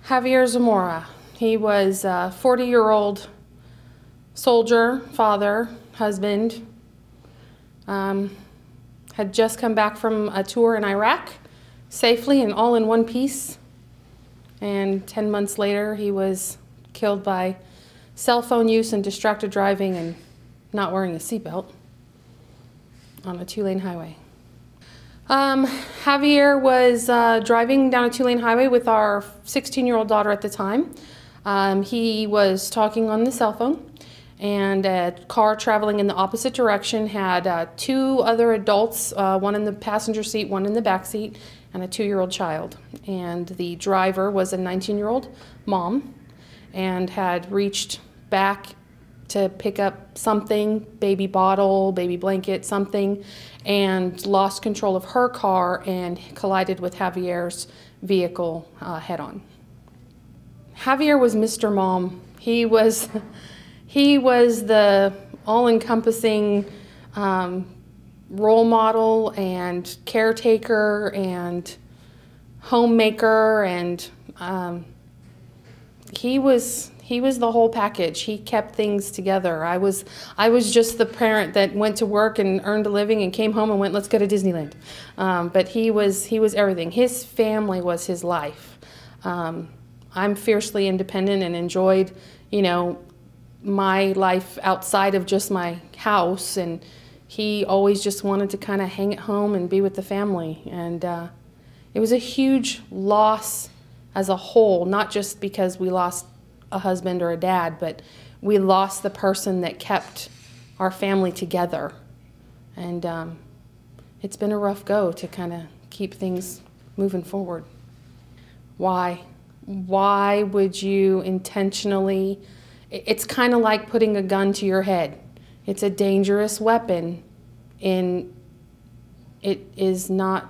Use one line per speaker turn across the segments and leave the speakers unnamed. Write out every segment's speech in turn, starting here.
Javier Zamora. He was a 40-year-old soldier, father, husband. Had just come back from a tour in Iraq safely and all in one piece. And 10 months later, he was killed by cell phone use and distracted driving and not wearing a seatbelt on a two-lane highway. Javier was driving down a two-lane highway with our 16-year-old daughter at the time. He was talking on the cell phone, and a car traveling in the opposite direction had two other adults, one in the passenger seat, one in the back seat, and a 2-year-old child. And the driver was a 19-year-old mom and had reached back to pick up something, baby bottle, baby blanket, something, and lost control of her car and collided with Javier's vehicle head-on. Javier was Mr. Mom. He was the all-encompassing role model and caretaker and homemaker, and he was the whole package. He kept things together. I was just the parent that went to work and earned a living and came home and went, let's go to Disneyland. But he was everything. His family was his life. I'm fiercely independent and enjoyed, my life outside of just my house, and he always just wanted to kind of hang at home and be with the family. And it was a huge loss as a whole, not just because we lost a husband or a dad, but we lost the person that kept our family together. And it's been a rough go to kind of keep things moving forward. Why? Why would you intentionally? It's kind of like putting a gun to your head. It's a dangerous weapon, and it is not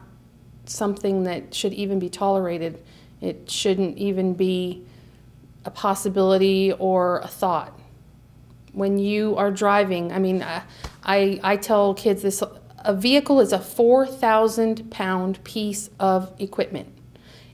something that should even be tolerated. It shouldn't even be a possibility or a thought. When you are driving, I tell kids this, a vehicle is a 4,000-pound piece of equipment.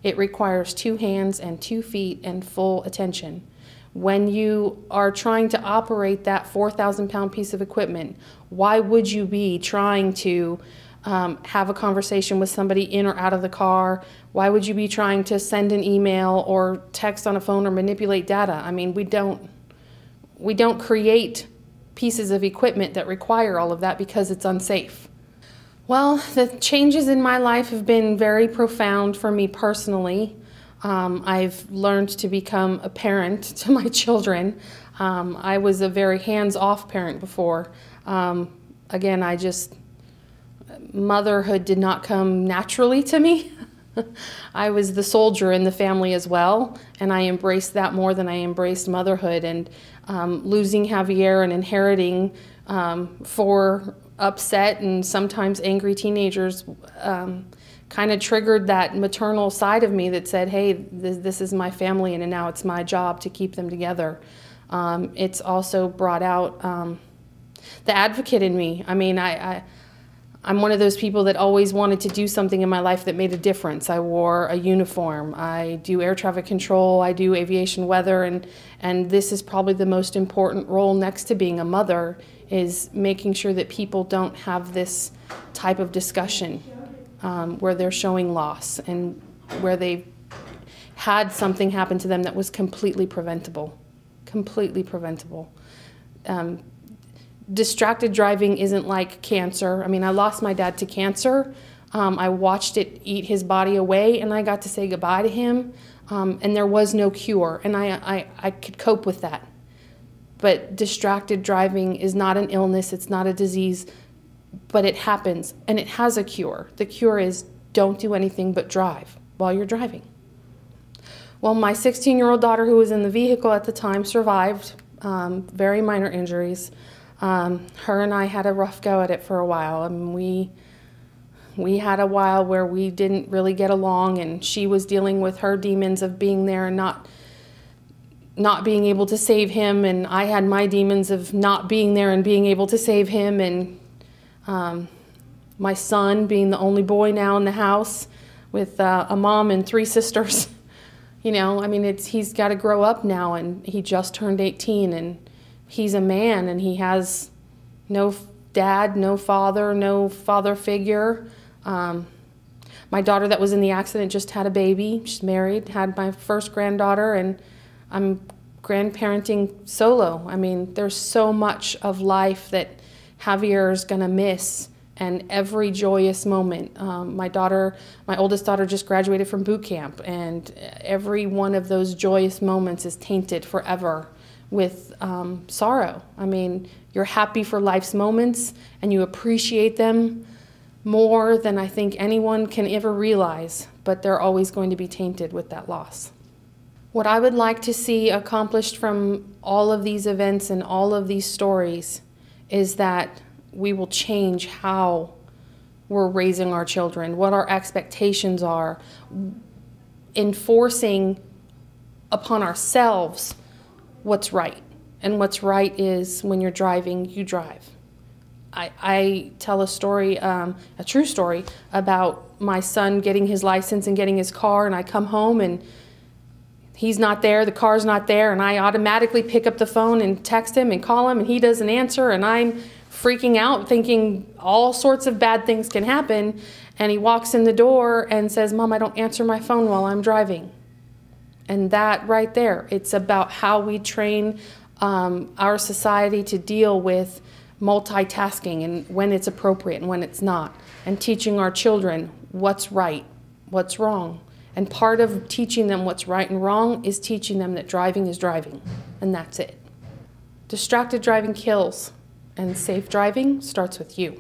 It requires 2 hands and 2 feet and full attention. When you are trying to operate that 4,000-pound piece of equipment, why would you be trying to have a conversation with somebody in or out of the car? Why would you be trying to send an email or text on a phone or manipulate data? We don't create pieces of equipment that require all of that because it's unsafe. Well, the changes in my life have been very profound for me personally. I've learned to become a parent to my children. I was a very hands-off parent before. Again, motherhood did not come naturally to me. I was the soldier in the family as well, and I embraced that more than I embraced motherhood. And losing Javier and inheriting 4 upset and sometimes angry teenagers kind of triggered that maternal side of me that said, hey, this is my family, and now it's my job to keep them together. It's also brought out the advocate in me. I'm one of those people that always wanted to do something in my life that made a difference. I wore a uniform. I do air traffic control. I do aviation weather. And this is probably the most important role next to being a mother, is making sure that people don't have this type of discussion where they're showing loss and where they've had something happen to them that was completely preventable. Completely preventable. Distracted driving isn't like cancer. I lost my dad to cancer. I watched it eat his body away, and I got to say goodbye to him, and there was no cure, and I could cope with that. But distracted driving is not an illness, it's not a disease, but it happens, and it has a cure. The cure is don't do anything but drive while you're driving. Well, my 16-year-old daughter, who was in the vehicle at the time, survived, very minor injuries. Her and I had a rough go at it for a while. We had a while where we didn't really get along, and she was dealing with her demons of being there and not being able to save him, and I had my demons of not being there and being able to save him, and my son being the only boy now in the house with a mom and 3 sisters. You know, I mean, he's got to grow up now, and he just turned 18, and he's a man, and he has no dad, no father figure. My daughter that was in the accident just had a baby. She's married, had my first granddaughter, and I'm grandparenting solo. I mean, there's so much of life that Javier is going to miss, and every joyous moment. My oldest daughter just graduated from boot camp, and every one of those joyous moments is tainted forever with sorrow. I mean, you're happy for life's moments, and you appreciate them more than I think anyone can ever realize, but they're always going to be tainted with that loss. What I would like to see accomplished from all of these events and all of these stories is that we will change how we're raising our children, what our expectations are, enforcing upon ourselves what's right. And what's right is when you're driving, you drive. I tell a story, a true story, about my son getting his license and getting his car, and I come home and he's not there, the car's not there, and I automatically pick up the phone and text him and call him, and he doesn't answer, and I'm freaking out thinking all sorts of bad things can happen. And he walks in the door and says, "Mom, I don't answer my phone while I'm driving." And that right there, it's about how we train our society to deal with multitasking and when it's appropriate and when it's not, and teaching our children what's right, what's wrong. And part of teaching them what's right and wrong is teaching them that driving is driving, and that's it. Distracted driving kills, and safe driving starts with you.